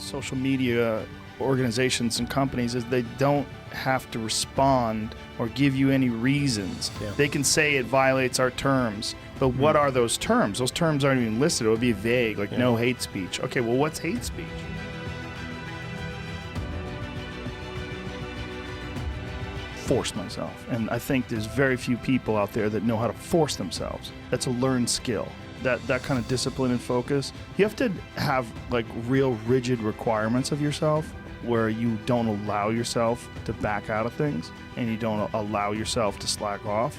social media organizations and companies is they don't have to respond or give you any reasons. Yeah. They can say it violates our terms, but what are those terms? Those terms aren't even listed. It would be vague, like no hate speech. Okay, well, what's hate speech? Force myself, and I think there's very few people out there that know how to force themselves. That's a learned skill. That kind of discipline and focus. You have to have like real rigid requirements of yourself where you don't allow yourself to back out of things and you don't allow yourself to slack off.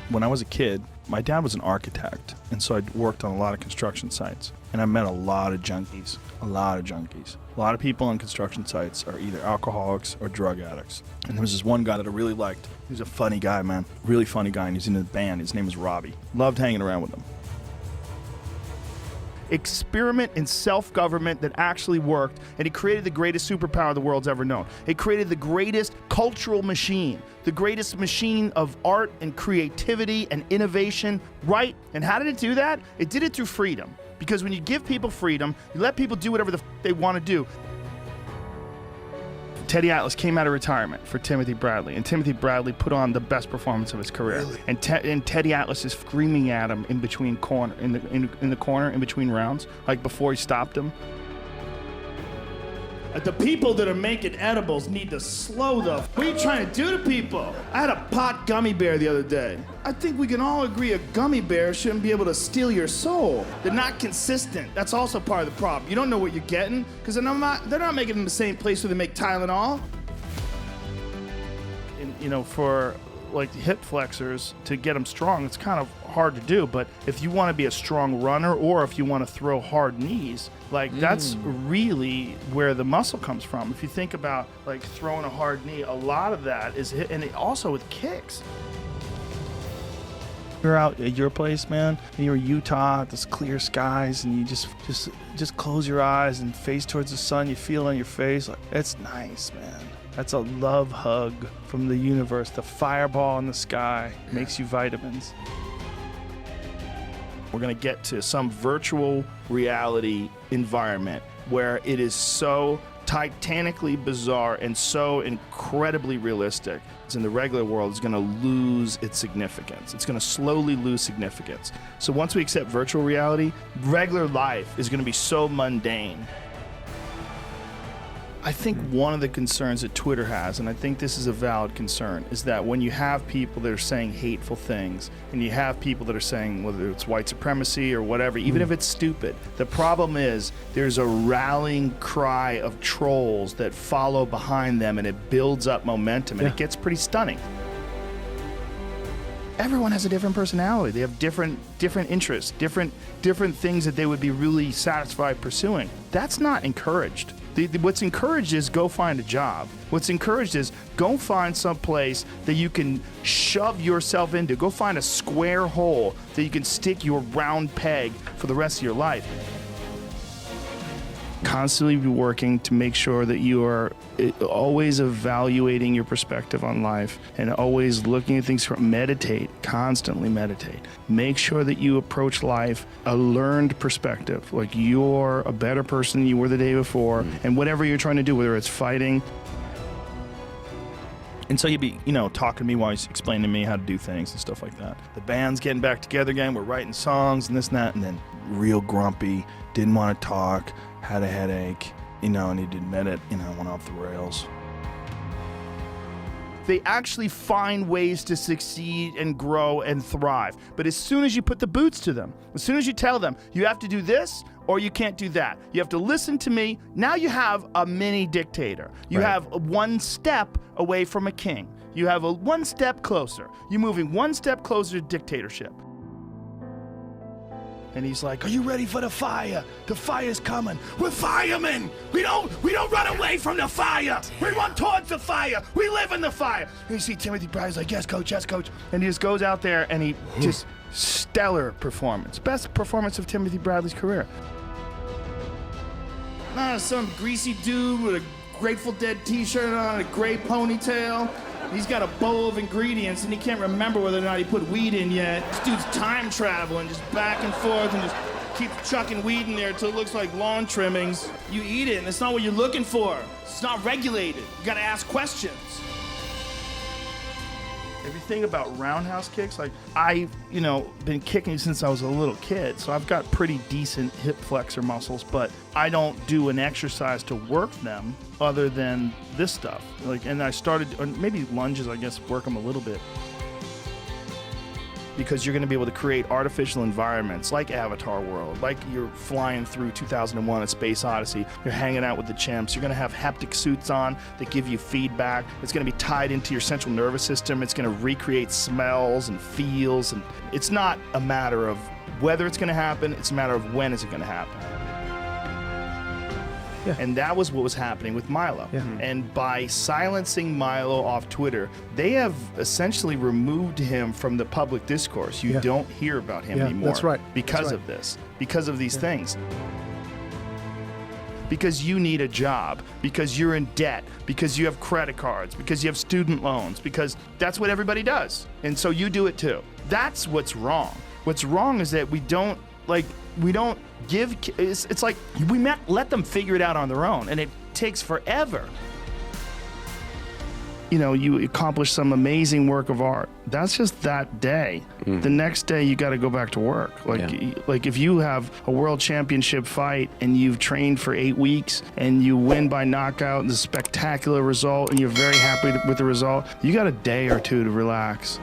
When I was a kid, my dad was an architect, and so I worked on a lot of construction sites, and I met a lot of junkies. A lot of people on construction sites are either alcoholics or drug addicts. And there was this one guy that I really liked. He was a funny guy, man. Really funny guy, and he's in a band. His name is Robbie. Loved hanging around with him. Experiment in self-government that actually worked, and he created the greatest superpower the world's ever known. It created the greatest cultural machine, the greatest machine of art and creativity and innovation, right? And how did it do that? It did it through freedom. Because when you give people freedom, you let people do whatever they want to do. Teddy Atlas came out of retirement for Timothy Bradley, and Timothy Bradley put on the best performance of his career. Really? And Teddy Atlas is screaming at him in between in the corner in between rounds, like before he stopped him. The people that are making edibles need to slow the. What are you trying to do to people? I had a pot gummy bear the other day. I think we can all agree a gummy bear shouldn't be able to steal your soul. They're not consistent. That's also part of the problem. You don't know what you're getting because they're not making it in the same place where they make Tylenol. And, you know, for like hip flexors to get them strong, it's kind of hard to do. But if you want to be a strong runner, or if you want to throw hard knees, like that's really where the muscle comes from. If you think about like throwing a hard knee, a lot of that is hit, and also with kicks. You're out at your place, man, and you're in Utah, there's clear skies, and you just close your eyes and face towards the sun. You feel it on your face. Like, it's nice, man. That's a love hug from the universe. The fireball in the sky makes you vitamins. We're gonna get to some virtual reality environment where it is so titanically bizarre and so incredibly realistic. It's in the regular world, it's gonna lose its significance. It's gonna slowly lose significance. So once we accept virtual reality, regular life is gonna be so mundane. I think one of the concerns that Twitter has, and I think this is a valid concern, is that when you have people that are saying hateful things, and you have people that are saying, whether it's white supremacy or whatever, even if it's stupid, the problem is there's a rallying cry of trolls that follow behind them, and it builds up momentum, and it gets pretty stunning. Everyone has a different personality. They have different interests, different things that they would be really satisfied pursuing. That's not encouraged. What's encouraged is go find a job. What's encouraged is go find some place that you can shove yourself into. Go find a square hole that you can stick your round peg for the rest of your life. Constantly be working to make sure that you are always evaluating your perspective on life and always looking at things from constantly meditate. Make sure that you approach life a learned perspective, like you're a better person than you were the day before, and whatever you're trying to do, whether it's fighting. And so you'd be, talking to me while he's explaining to me how to do things and stuff like that. The band's getting back together again, we're writing songs and this and that, and then real grumpy, didn't want to talk, had a headache, and he did admit it, went off the rails. They actually find ways to succeed and grow and thrive. But as soon as you put the boots to them, as soon as you tell them, you have to do this or you can't do that. You have to listen to me. Now you have a mini dictator. You have one step away from a king. You have one step closer. You're moving one step closer to dictatorship. And he's like, "Are you ready for the fire? The fire's coming. We're firemen. We don't run away from the fire. We run towards the fire. We live in the fire." And you see Timothy Bradley's like, "Yes, coach, yes, coach." And he just goes out there and he just stellar performance. Best performance of Timothy Bradley's career. Not some greasy dude with a Grateful Dead t-shirt on, a gray ponytail. He's got a bowl of ingredients and he can't remember whether or not he put weed in yet. This dude's time traveling, just back and forth and just keep chucking weed in there until it looks like lawn trimmings. You eat it, and it's not what you're looking for. It's not regulated. You gotta ask questions. If you think about roundhouse kicks, like I've, been kicking since I was a little kid, so I've got pretty decent hip flexor muscles, but I don't do an exercise to work them other than this stuff. And I started, or maybe lunges, I guess, work them a little bit. Because you're going to be able to create artificial environments like Avatar World, like you're flying through 2001: A Space Odyssey, you're hanging out with the chimps, you're going to have haptic suits on that give you feedback, it's going to be tied into your central nervous system, it's going to recreate smells and feels, and it's not a matter of whether it's going to happen, it's a matter of when is it going to happen. Yeah. And that was what was happening with Milo. Yeah. And by silencing Milo off Twitter, they have essentially removed him from the public discourse. You don't hear about him anymore. That's right. Because of this, because of these things. Because you need a job, because you're in debt, because you have credit cards, because you have student loans, because that's what everybody does. And so you do it too. That's what's wrong. What's wrong is that we don't give, it's like let them figure it out on their own, and it takes forever. You accomplish some amazing work of art. That's just that day. The next day you got to go back to work. Like if you have a world championship fight and you've trained for 8 weeks and you win by knockout and it's a spectacular result and you're very happy with the result, you got a day or two to relax.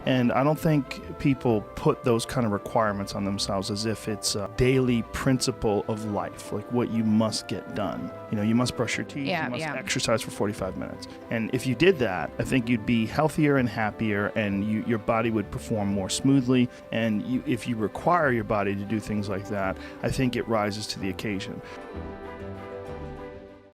And I don't think people put those kind of requirements on themselves as if it's a daily principle of life, like what you must get done. You must brush your teeth, you must exercise for 45 minutes. And if you did that, I think you'd be healthier and happier, and your body would perform more smoothly. And if you require your body to do things like that, I think it rises to the occasion.